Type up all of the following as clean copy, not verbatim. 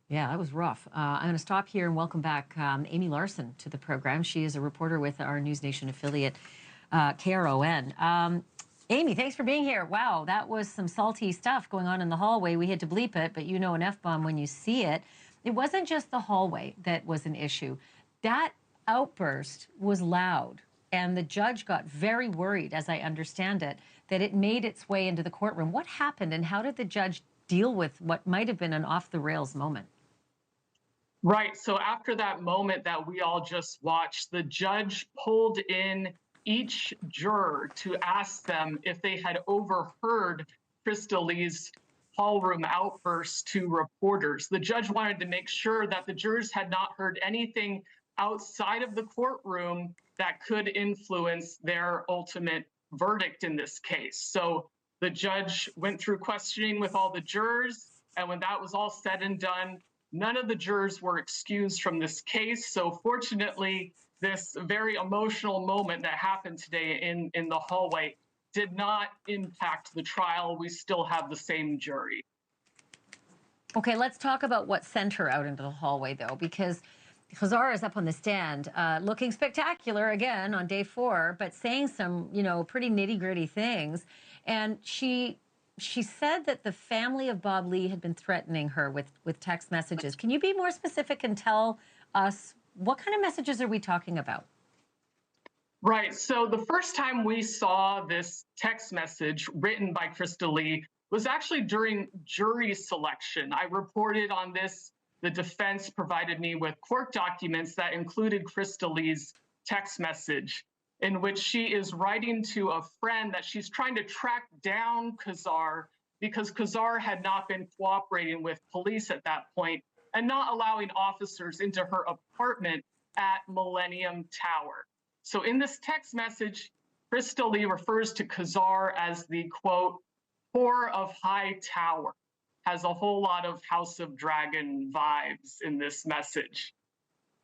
Yeah, that was rough. I'm going to stop here and welcome back Amy Larson to the program. She is a reporter with our NewsNation affiliate, KRON. Amy, thanks for being here. Wow, that was some salty stuff going on in the hallway. We had to bleep it, but you know an F-bomb when you see it. It wasn't just the hallway that was an issue. That outburst was loud, and the judge got very worried, as I understand it, that it made its way into the courtroom. What happened, and how did the judge deal with what might have been an off-the-rails moment? Right. So after that moment that we all just watched, the judge pulled in each juror to ask them if they had overheard Krista Lee's hallroom outburst to reporters. The judge wanted to make sure that the jurors had not heard anything outside of the courtroom that could influence their ultimate verdict in this case. So the judge went through questioning with all the jurors, and when that was all said and done, none of the jurors were excused from this case. So fortunately, this very emotional moment that happened today in the hallway did not impact the trial. We still have the same jury. Okay, let's talk about what sent her out into the hallway, though, because Khazar is up on the stand, looking spectacular again on day 4, but saying some, pretty nitty-gritty things. And she said that the family of Bob Lee had been threatening her with text messages. Can you be more specific and tell us what kind of messages are we talking about? Right. So the first time we saw this text message written by Krista Lee was actually during jury selection. I reported on this. The defense provided me with court documents that included Krista Lee's text message, in which she is writing to a friend that she's trying to track down Khazar because Khazar had not been cooperating with police at that point and not allowing officers into her apartment at Millennium Tower. So in this text message, Krista Lee refers to Khazar as the, quote, whore of high tower. Has a whole lot of House of Dragon vibes in this message.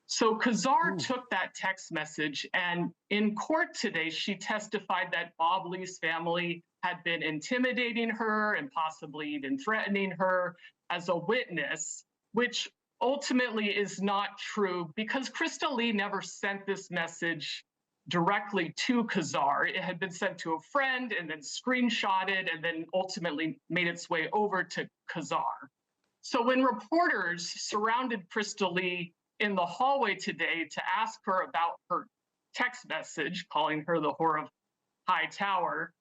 So Khazar took that text message, and in court today, she testified that Bob Lee's family had been intimidating her and possibly even threatening her as a witness, which ultimately is not true because Krista Lee never sent this message directly to Khazar. It had been sent to a friend and then screenshotted and then ultimately made its way over to Khazar. So when reporters surrounded Krista Lee in the hallway today to ask her about her text message, calling her the whore of high tower,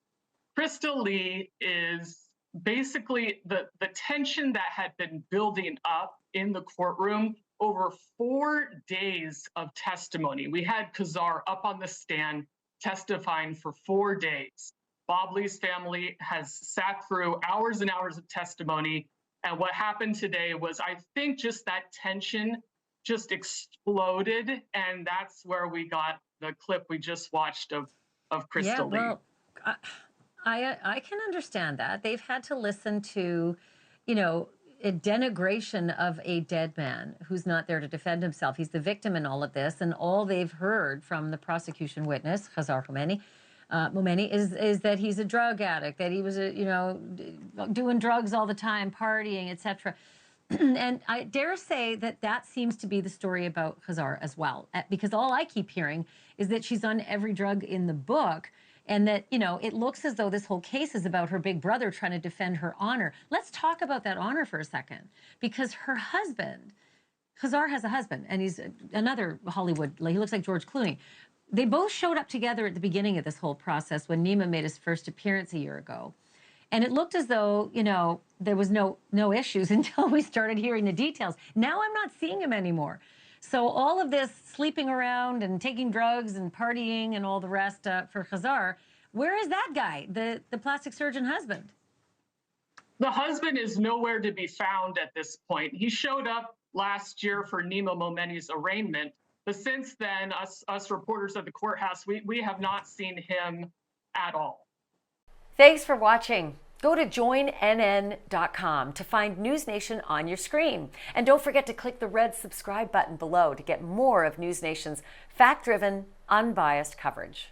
Krista Lee is basically the tension that had been building up in the courtroom over 4 days of testimony. We had Khazar up on the stand testifying for 4 days. Bob Lee's family has sat through hours and hours of testimony. And what happened today was, I think, just that tension just exploded. And that's where we got the clip we just watched of Krista Lee. Well, I can understand that. They've had to listen to, a denigration of a dead man who's not there to defend himself. He's the victim in all of this, and all they've heard from the prosecution witness, Khazar Momeni, is that he's a drug addict, that he was, doing drugs all the time, partying, etc. And I dare say that seems to be the story about Khazar as well, because all I keep hearing is that she's on every drug in the book. And that, it looks as though this whole case is about her big brother trying to defend her honor. Let's talk about that honor for a second, because her husband, Khazar has a husband, and he's another Hollywood, he looks like George Clooney. They both showed up together at the beginning of this whole process when Nima made his first appearance a year ago. And it looked as though, there was no issues until we started hearing the details. Now I'm not seeing him anymore. So all of this sleeping around and taking drugs and partying and all the rest for Khazar, where is that guy, the plastic surgeon husband? The husband is nowhere to be found at this point. He showed up last year for Nima Momeni's arraignment, but since then, us reporters at the courthouse, we have not seen him at all. Thanks for watching. Go to joinnn.com to find NewsNation on your screen. And don't forget to click the red subscribe button below to get more of NewsNation's fact-driven, unbiased coverage.